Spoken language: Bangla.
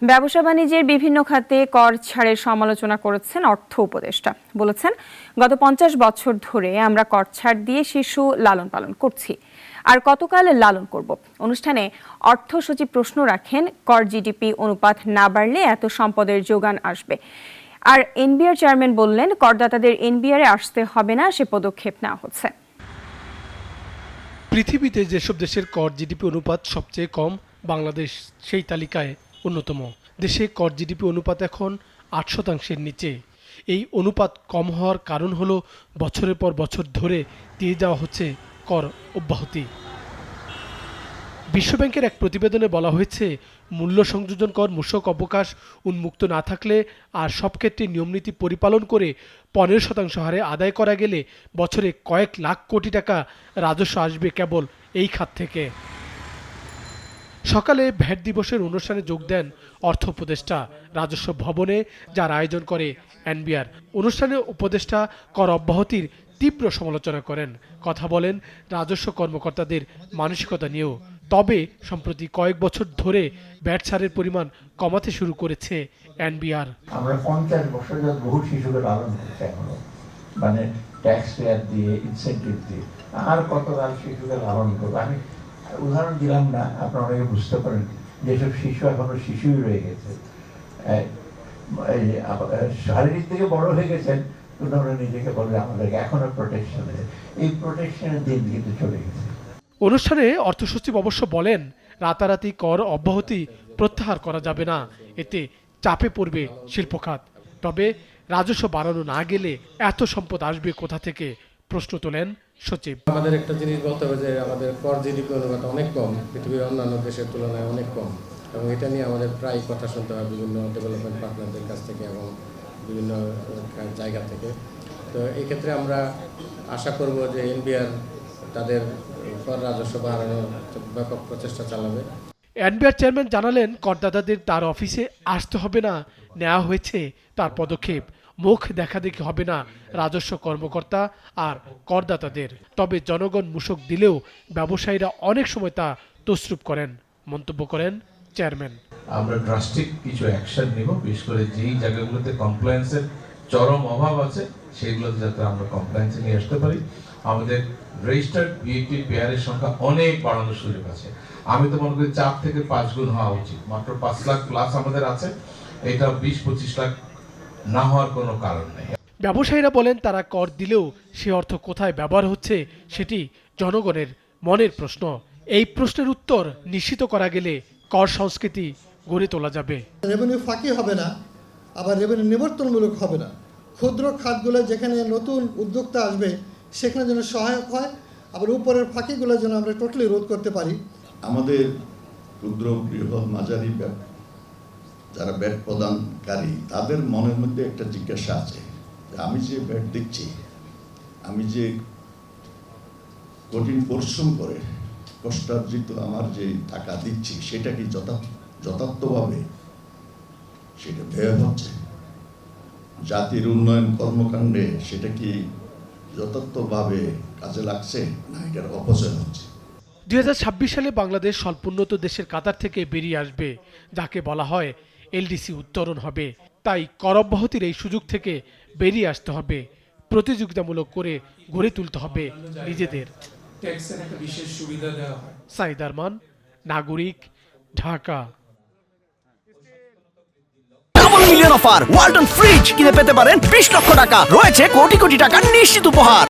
ব্যবসা বাণিজ্যের বিভিন্ন খাতে কর ছাড়ের সমালোচনা করেছেন অর্থ উপদেষ্টা। বলেছেন, গত 50 বছর ধরে আমরা কর ছাড় দিয়ে শিশু লালন পালন করছি, আর কতকাল লালন করব। অনুষ্ঠানে অর্থ সচিব প্রশ্ন রাখেন, কর জিডিপি অনুপাত না বাড়লে এত সম্পদের যোগান আসবে। আর এনবিআর চেয়ারম্যান বললেন, করদাতাদের এনবিআরে আসতে হবে না, সে পদক্ষেপ নেওয়া হচ্ছে। পৃথিবীতে যেসব দেশের কর জিডিপি অনুপাত সবচেয়ে কম, বাংলাদেশ সেই তালিকায় অন্যতম। দেশে কর জিডিপি অনুপাত এখন 8%-এর নিচে। এই অনুপাত কম হওয়ার কারণ হলো বছরের পর বছর ধরে দিয়ে যাওয়া হচ্ছে কর অব্যাহতি। বিশ্বব্যাংকের এক প্রতিবেদনে বলা হয়েছে, মূল্য সংযোজন কর মূসক অবকাশ উন্মুক্ত না থাকলে আর সব ক্ষেত্রে নিয়মনীতি পরিপালন করে 15% হারে আদায় করা গেলে বছরে কয়েক লাখ কোটি টাকা রাজস্ব আসবে কেবল এই খাত থেকে। সকালে ভ্যাট দিবসের অনুষ্ঠানে যোগ দেন অর্থ উপদেষ্টা রাজস্ব ভবনে, যার আয়োজন করে এনবিআর। অনুষ্ঠানে উপদেষ্টা কর অব্যাহতির তীব্র সমালোচনা করেন, কথা বলেন রাজস্ব কর্মকর্তাদের মানসিকতা নিয়েও। তবে সম্প্রতি কয়েক বছর ধরে ভ্যাট ছাড়ের পরিমাণ কমাতে শুরু করেছে এনবিআর। আমরা 50 বছর যাবত বহু শিশুকে লালন করছি, এখনো মানে ট্যাক্স পেয়ার দিয়ে, ইনসেন্টিভ দিয়ে। আর কতকাল শিশুকে লালন করবো? আমি উদাহরণ দিলাম না, আপনারা অনেকে বুঝতে পারেন যেসব শিশু এখনো শিশুই রয়ে গেছে, শারীরিক থেকে বড় হয়ে গেছেন, কিন্তু নিজেকে বলবে আমাদেরকে এখনো প্রোটেকশন আছে। এই প্রোটেকশনের দিন কিন্তু চলে গেছে। অনুষ্ঠানে অর্থ সচিব অবশ্য বলেন, রাতারাতি কর অব্যাহতি প্রত্যাহার করা যাবে না, এতে চাপে পড়বে শিল্প খাত। তবে রাজস্ব বাড়ানো না গেলে এত সম্পদ আসবে কোথা থেকে, প্রশ্ন তোলেন সচিব। আমাদের একটা জিনিস বলতে হবে যে আমাদের কর জিডিপি অনুপাত অনেক কম, পৃথিবীর অন্যান্য দেশের তুলনায় অনেক কম, এবং এটা নিয়ে আমাদের প্রায় কথা শুনতে হয় বিভিন্ন ডেভেলপমেন্ট পার্টনারদের কাছ থেকে এবং বিভিন্ন জায়গা থেকে। তো এই ক্ষেত্রে আমরা আশা করব যে এনবিআর তাদের কর রাজস্ব বাড়ানোর ব্যাপক প্রচেষ্টা চালাবে। এনবিআর চেয়ারম্যান জানালেন, করদাতাদের তার অফিসে আসতে হবে না, নেওয়া হয়েছে তার পদক্ষেপ। মুখ দেখাদেখি হবে না রাজস্ব কর্মকর্তা আর করদাতাদের। তবে জনগণ মূসক দিলেও ব্যবসায়ীরা অনেক সময় তা তছরূপ করেন, মন্তব্য করেন চেয়ারম্যান। আমরা ড্রাস্টিক কিছু অ্যাকশন নেব, বিশেষ করে যেই জায়গাগুলোতে কমপ্লায়েন্সের চরম অভাব আছে সেগুলোতে যাতে আমরা কমপ্লায়েন্সে নিয়ে আসতে পারি। আমাদের রেজিস্টার্ড ভিএটি পেয়ারের সংখ্যা অনেক বাড়ানোর সুযোগ আছে। আমি তো মনে করি 4 থেকে 5 গুণ হওয়া উচিত। মাত্র 5 লাখ প্লাস আমাদের আছে, এটা 20-25 লাখ না হওয়ার কোনো কারণ নেই। ব্যবসায়ীরা বলেন, তারা কর দিলেও সে অর্থ কোথায় ব্যবহার হচ্ছে সেটি জনগণের মনের প্রশ্ন। এই প্রশ্নের উত্তর নিশ্চিত করা গেলে কর সংস্কৃতি গড়ে তোলা যাবে। রেভিনিউ ফাঁকি হবে না, আবার রেভিনিউ নিবর্তনমূলক হবে না। ক্ষুদ্র খাতগুলো যেখানে নতুন উদ্যোক্তা আসবে সেখানে যেন সহায়ক হয়, আবার উপরের ফাঁকিগুলো যেন আমরা টোটালি রোধ করতে পারি। আমাদের ক্ষুদ্র বৃহৎ মাঝারি যারা ব্যাট প্রদানকারী, তাদের মনের মধ্যে একটা জিজ্ঞাসা আছে যে আমি যে ব্যাট দিচ্ছি, আমি যে কঠিন পরিশ্রম করে কষ্টার্জিত আমার যে টাকা দিচ্ছি, সেটা কি যথার্থভাবে সেটা ব্যয় হচ্ছে? জাতির উন্নয়ন কর্মকাণ্ডে সেটা কি যথার্থভাবে কাজে লাগছে, না এটার অপচয় হচ্ছে? 2026 সালে বাংলাদেশ স্বল্পোন্নত দেশের কাতার থেকে বেরিয়ে আসবে, যাকে বলা হয় এলডিসি উত্তরণ হবে। তাই কর অব্যাহতির এই সুযোগ থেকে বেরিয়ে আসতে হবে, প্রতিযোগিতামূলক করে গড়ে তুলতে হবে নিজেদের। সাইদ আরমান, নাগরিক, Dhaka. Double million offer Walton fridge কিনে পেতে পারেন 20 লক্ষ টাকা, রয়েছে কোটি কোটি টাকার নিশ্চিত উপহার।